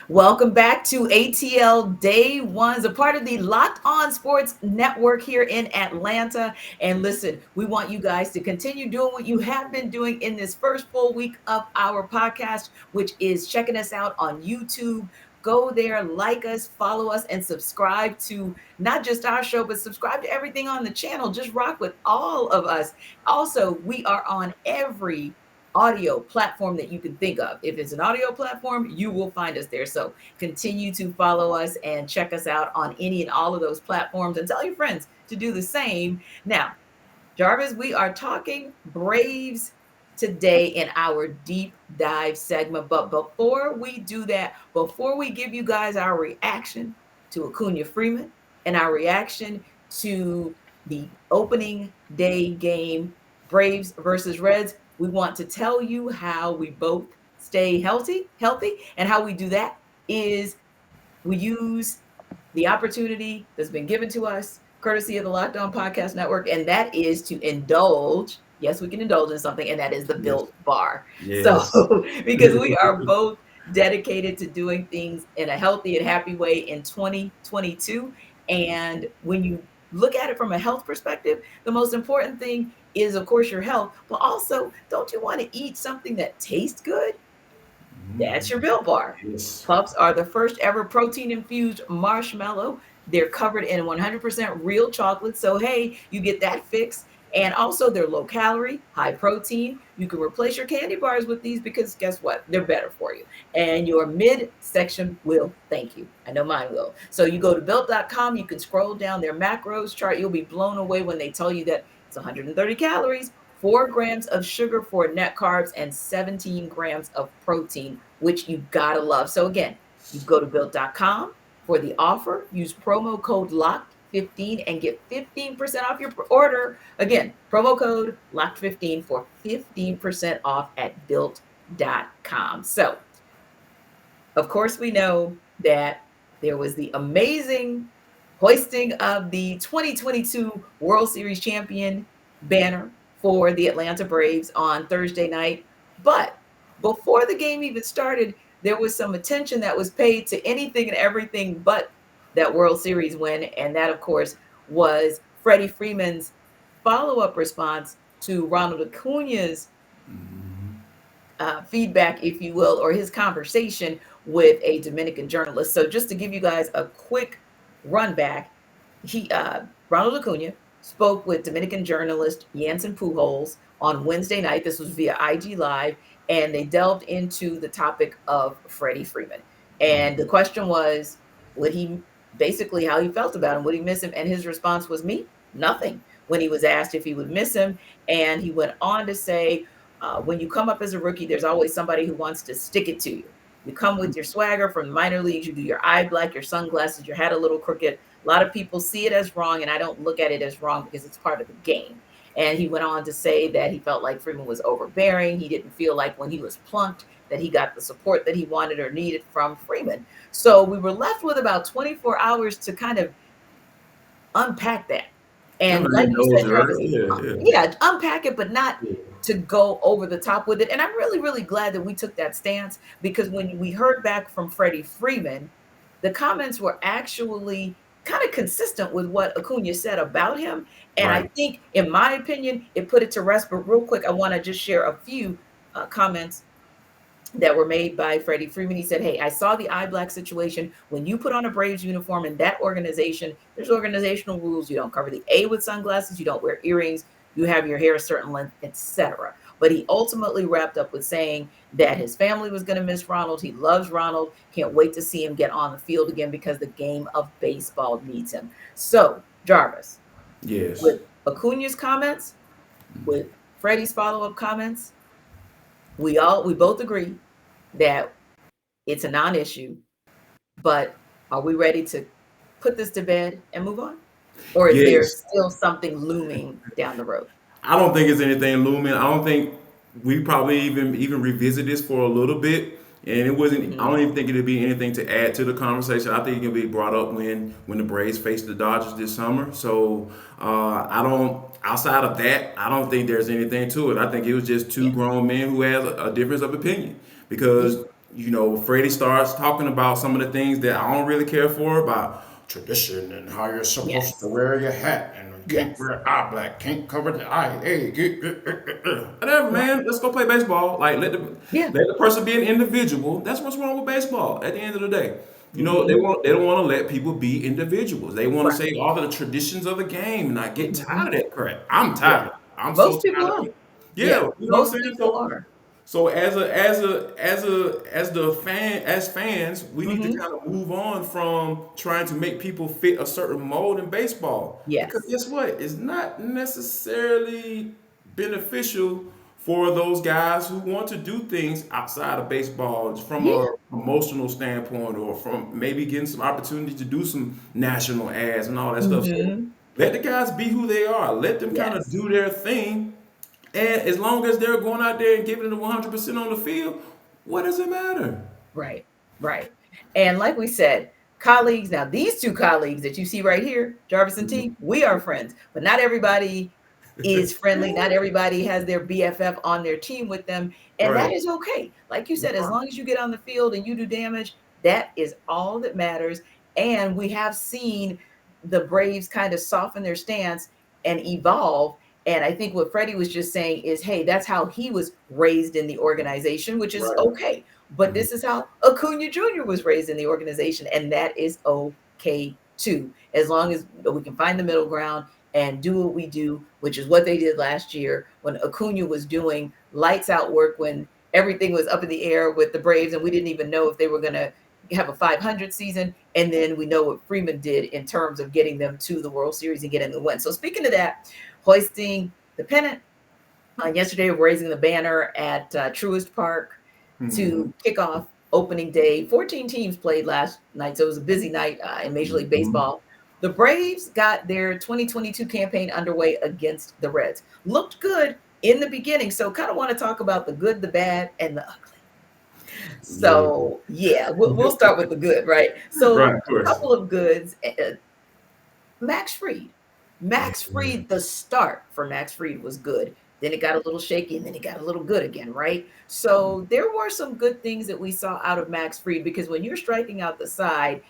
Welcome back to ATL Day Ones, a part of the Locked On Sports Network here in Atlanta. And listen, we want you guys to continue doing what you have been doing in this first full week of our podcast, which is checking us out on YouTube. Go there, like us, follow us, and subscribe to not just our show, but subscribe to everything on the channel. Just rock with all of us. Also, we are on every audio platform that you can think of. If it's an audio platform, you will find us there. So continue to follow us and check us out on any and all of those platforms and tell your friends to do the same. Now, Jarvis, we are talking Braves today in our deep dive segment. But before we do that, before we give you guys our reaction to Acuna Freeman and our reaction to the opening day game, Braves versus Reds, we want to tell you how we both stay healthy, and how we do that is we use the opportunity that's been given to us, courtesy of the Locked On Podcast Network, and that is to indulge. Yes, we can indulge in something, and that is the Yes. Built Bar. So, Yes. because we are both dedicated to doing things in a healthy and happy way in 2022. And when you look at it from a health perspective, the most important thing is, of course, your health, but also, don't you want to eat something that tastes good? That's your Built Bar. Yes. Puffs are the first ever protein infused marshmallow. They're covered in 100% real chocolate. So, hey, you get that fix. And also, they're low calorie, high protein. You can replace your candy bars with these because guess what? They're better for you. And your midsection will thank you. I know mine will. So, you go to built.com, you can scroll down their macros chart. You'll be blown away when they tell you that it's 130 calories, 4 grams of sugar for net carbs, and 17 grams of protein, which you gotta love. So again, you go to built.com for the offer, use promo code LOCKED15 and get 15% off your order. Again, promo code LOCKED15 for 15% off at built.com. So, of course, we know that there was the amazing hoisting of the 2022 World Series champion banner for the Atlanta Braves on Thursday night. But before the game even started, there was some attention that was paid to anything and everything but that World Series win. And that, of course, was Freddie Freeman's follow up response to Ronald Acuna's feedback, if you will, or his conversation with a Dominican journalist. So just to give you guys a quick run back, Ronald Acuna spoke with Dominican journalist Yanson Pujols on Wednesday night. This was via IG Live, and they delved into the topic of Freddie Freeman. And the question was, would he basically how he felt about him? Would he miss him? And his response was, me, nothing. When he was asked if he would miss him, and he went on to say, when you come up as a rookie, there's always somebody who wants to stick it to you. You come with your swagger from the minor leagues, you do your eye black, your sunglasses, your hat a little crooked. A lot of people see it as wrong, and I don't look at it as wrong because it's part of the game. And he went on to say that he felt like Freeman was overbearing. He didn't feel like when he was plunked that he got the support that he wanted or needed from Freeman. So we were left with about 24 hours to kind of unpack that. Kind And of like you knows said, it, right? Jarvis, Yeah, yeah, unpack it, but not yeah. to go over the top with it. And I'm really, really glad that we took that stance because when we heard back from Freddie Freeman, the comments were actually kind of consistent with what Acuna said about him. And I Right. think, in my opinion, it put it to rest. But real quick, I want to just share a few comments that were made by Freddie Freeman. He said, hey, I saw the eye black situation. When you put on a Braves uniform in that organization, there's organizational rules. You don't cover the A with sunglasses. You don't wear earrings. You have your hair a certain length, etc. But he ultimately wrapped up with saying that his family was going to miss Ronald. He loves Ronald. Can't wait to see him get on the field again because the game of baseball needs him. So, Jarvis, Yes. with Acuna's comments, with Freddie's follow-up comments, we both agree that it's a non-issue, but are we ready to put this to bed and move on? Or is there Yes. still something looming down the road? I don't think it's anything looming. I don't think we probably even revisit this for a little bit. And it wasn't. I Mhm. don't even think it'd be anything to add to the conversation. I think it can be brought up when the Braves face the Dodgers this summer. So I don't. Outside of that, I don't think there's anything to it. I think it was just two Yeah. grown men who has a difference of opinion Yeah. because Freddie starts talking about some of the things that I don't really care for about tradition and how you're supposed to Yes. wear your hat and you can't Yes. wear eye black, can't cover the eye. Hey, whatever, Right. man. Let's go play baseball. Like Yeah. let the person be an individual. That's what's wrong with baseball. At the end of the day, Hmm. they don't want to let people be individuals. They want to Right. say all of the traditions of the game, and I get tired Hmm. of that crap. I'm Yeah. tired of it. I'm so Most tired people of are. it. Yeah. Yeah, you know what I'm Most saying? people are. So as the fan as fans, we need to Hmm. kind of move on from trying to make people fit a certain mold in baseball. Because Yes. guess what? It's not necessarily beneficial for those guys who want to do things outside of baseball from Yeah. a promotional standpoint or from maybe getting some opportunity to do some national ads and all that stuff. So Hmm. let the guys be who they are. Let them kind of Yes. do their thing, and as long as they're going out there and giving it 100% on the field, what does it matter? Right, right. And like we said, colleagues, now these two colleagues that you see right here, Jarvis and T, we are friends, but not everybody is friendly. Not everybody has their BFF on their team with them. And that Right. is okay. Like you said, as long as you get on the field and you do damage, that is all that matters. And we have seen the Braves kind of soften their stance and evolve. And I think what Freddie was just saying is, hey, that's how he was raised in the organization, which is Right. okay. But Mhm. this is how Acuna Jr. was raised in the organization, and that is okay too. As long as we can find the middle ground and do what we do, which is what they did last year when Acuna was doing lights out work when everything was up in the air with the Braves, and we didn't even know if they were going to have a 500 season. And then we know what Freeman did in terms of getting them to the World Series and getting the win. So speaking of that, hoisting the pennant yesterday, raising the banner at Truist Park Mhm. to kick off opening day. 14 teams played last night, so it was a busy night in Major League Mhm. Baseball. The Braves got their 2022 campaign underway against the Reds. Looked good in the beginning, so kind of want to talk about the good, the bad, and the ugly. Yeah. So, yeah, we'll start with the good, right? So, Right, of a course. couple of goods. Max Fried. Max Fried, the start for Max Fried was good. Then it got a little shaky and then it got a little good again, right? So there were some good things that we saw out of Max Fried because when you're striking out the side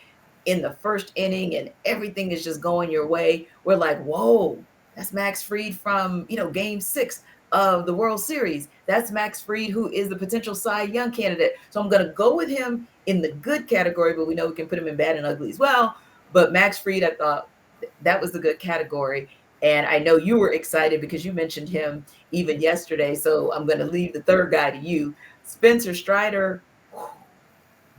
in the first inning and everything is just going your way, we're like, whoa, that's Max Fried from, game 6 of the World Series. That's Max Fried, who is the potential Cy Young candidate. So I'm going to go with him in the good category, but we know we can put him in bad and ugly as well. But Max Fried, I thought that was the good category. And I know you were excited because you mentioned him even yesterday. So I'm going to leave the third guy to you. Spencer Strider,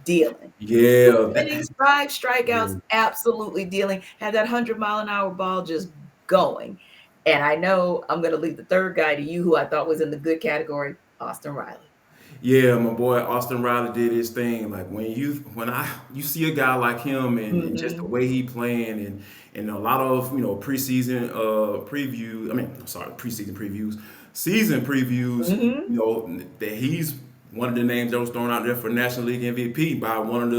dealing. Two Yeah. innings, five strikeouts, absolutely dealing. Had that 100-mile-an-hour ball just going. And I know I'm going to leave the third guy to you, who I thought was in the good category, Austin Riley. Yeah, my boy Austin Riley did his thing. Like when I you see a guy like him and just the Hmm. way he playing and a lot of preseason preview. I mean, I'm sorry, preseason previews, season previews. Hmm. That he's one of the names that was thrown out there for National League MVP by one of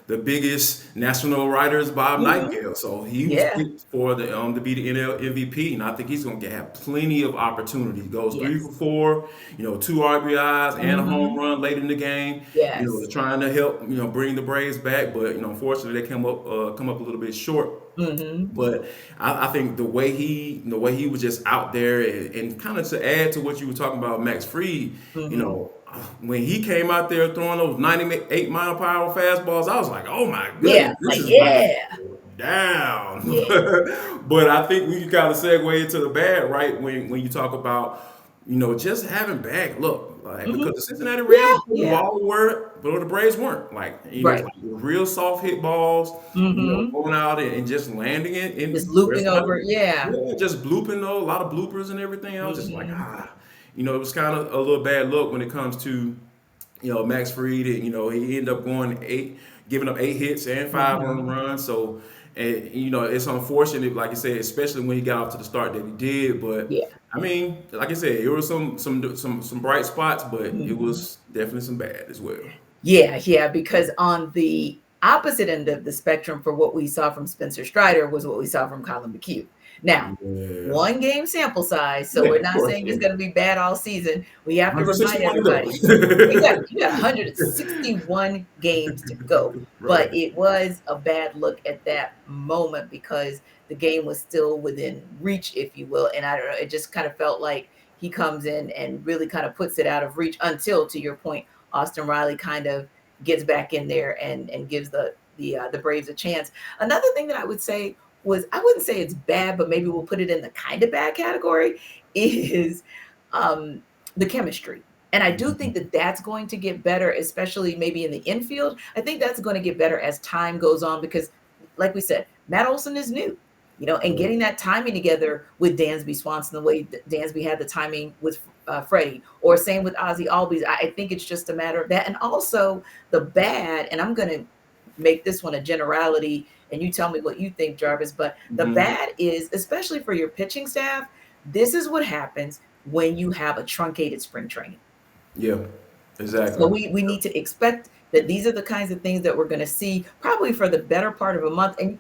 the biggest national writers, Bob Hmm. Nightingale. So he was Yeah. picked for the to be the NL MVP, and I think he's going to have plenty of opportunity. He goes three Yes. for four, two RBIs and a home Hmm. run late in the game. Yes. Trying to help bring the Braves back, but unfortunately they come up a little bit short. Hmm. But I think the way he was just out there and kind of to add to what you were talking about, Max Fried, Hmm. when he came out there throwing those 98-mile-per-hour fastballs, I was like, oh my Yeah. goodness, this Like, is about to yeah. go down. Yeah. But I think we can kind of segue into the bad, right? When you talk about just having bad look, like Hmm. because the Cincinnati Reds, Yeah. the Yeah. ball were, but the Braves weren't. Like Right. like real soft hit balls, Hmm. going out and just landing it Just and looping there's not, over. Yeah. yeah, just blooping though, a lot of bloopers and everything. I was just like, Hmm. it was kind of a little bad look when it comes to Max Fried, and he ended up giving up 8 hits and 5 earned Hmm. runs. So, and it's unfortunate, like I said, especially when he got off to the start that he did. But Yeah. I mean, like I said, there were some bright spots, but it Hmm. was definitely some bad as well. Yeah, yeah, because on the opposite end of the spectrum for what we saw from Spencer Strider was what we saw from Colin McHugh. Now, Yeah. one game sample size, so Yeah, we're of not course. saying Yeah. it's going to be bad all season. We have to remind 161 everybody to exactly, you got 161 games to go, go. but Right. it was a bad look at that moment because the game was still within reach, if you will. And I don't know, it just kind of felt like he comes in and really kind of puts it out of reach until, to your point, Austin Riley kind of gets back in there and gives the Braves a chance. Another thing that I would say was I wouldn't say it's bad, but maybe we'll put it in the kind of bad category is um, the chemistry. And I do think that that's going to get better, especially maybe in the infield. I think that's going to get better as time goes on because, like we said, Matt Olson is new, and getting that timing together with Dansby Swanson, the way Dansby had the timing with Freddie, or same with Ozzy Albies. I think it's just a matter of that. And also the bad, and I'm going to make this one a generality, and you tell me what you think, Jarvis, but the Hmm. bad is, especially for your pitching staff, this is what happens when you have a truncated spring training. Yeah, So exactly. we need to expect that these are the kinds of things that we're going to see probably for the better part of a month. And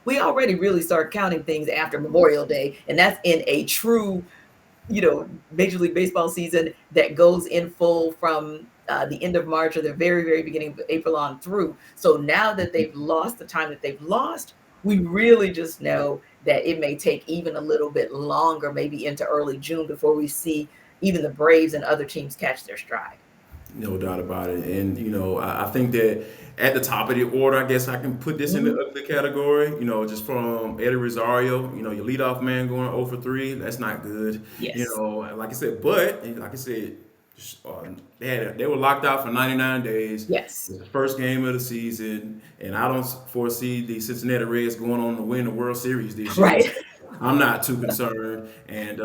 we already really start counting things after Memorial Day, and that's in a true Major League Baseball season that goes in full from the end of March or the very, very beginning of April on through. So now that they've lost the time that they've lost, we really just know that it may take even a little bit longer, maybe into early June, before we see even the Braves and other teams catch their stride. No doubt about it. And, I think that at the top of the order, I guess I can put this in the Mhm. ugly category, just from Eddie Rosario, your leadoff man going 0 for 3. That's not good. Yes. Like I said, but, and like I said, they were locked out for 99 days. Yes. It's the first game of the season, and I don't foresee the Cincinnati Reds going on to win the World Series this year. Right. I'm not too concerned, and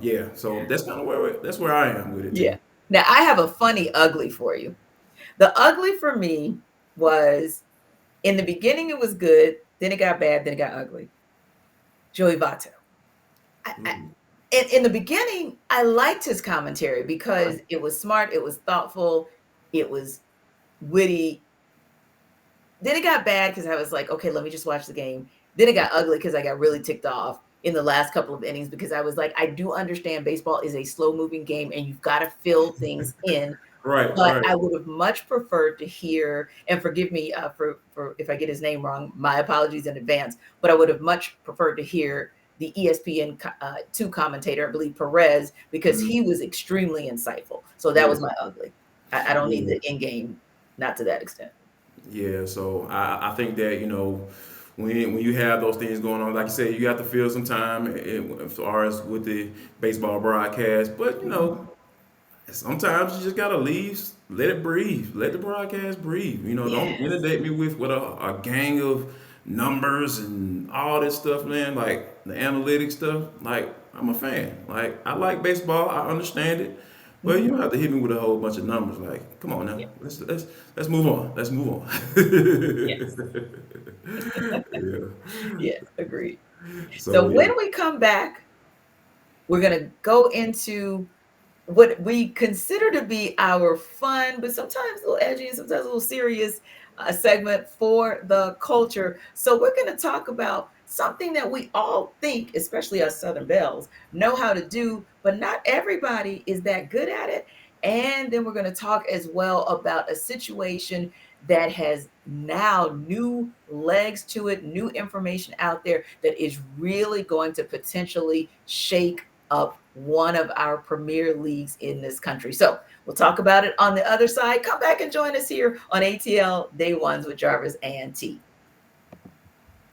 yeah, so that's kind of where I am with it, Yeah. T. Now I have a funny ugly for you. The ugly for me was in the beginning it was good, then it got bad, then it got ugly. Joey Votto. In the beginning, I liked his commentary because Right. it was smart, it was thoughtful, it was witty. Then it got bad because I was like, okay, let me just watch the game. Then it got ugly because I got really ticked off in the last couple of innings because I was like, I do understand baseball is a slow moving game and you've got to fill things in. Right, But right. I would have much preferred to hear, and forgive me for if I get his name wrong, my apologies in advance. But I would have much preferred to hear the ESPN two commentator, I believe Perez, because Mhm. he was extremely insightful. So that Yeah, was my ugly. I don't need yeah, the in game, not to that extent. yeah. So I think that when you have those things going on, like you said, you have to feel some time as far as with the baseball broadcast. But Mhm. sometimes you just gotta leave, let it breathe, let the broadcast breathe. Don't Yes. inundate me with a gang of numbers and all this stuff, man. Like the analytics stuff. Like I'm a fan. Like I like baseball. I understand it. But you Mhm. don't have to hit me with a whole bunch of numbers. Like, come on now, Yeah. let's move on. Let's move on. Yes. Yeah. Yes. Agreed. So So when yeah. we come back, we're gonna go into what we consider to be our fun, but sometimes a little edgy and sometimes a little serious segment for the culture. So we're going to talk about something that we all think, especially us Southern Belles, know how to do, but not everybody is that good at it. And then we're going to talk as well about a situation that has now new legs to it, new information out there that is really going to potentially shake up one of our premier leagues in this country. So we'll talk about it on the other side. Come back and join us here on ATL Day Ones with Jarvis and T.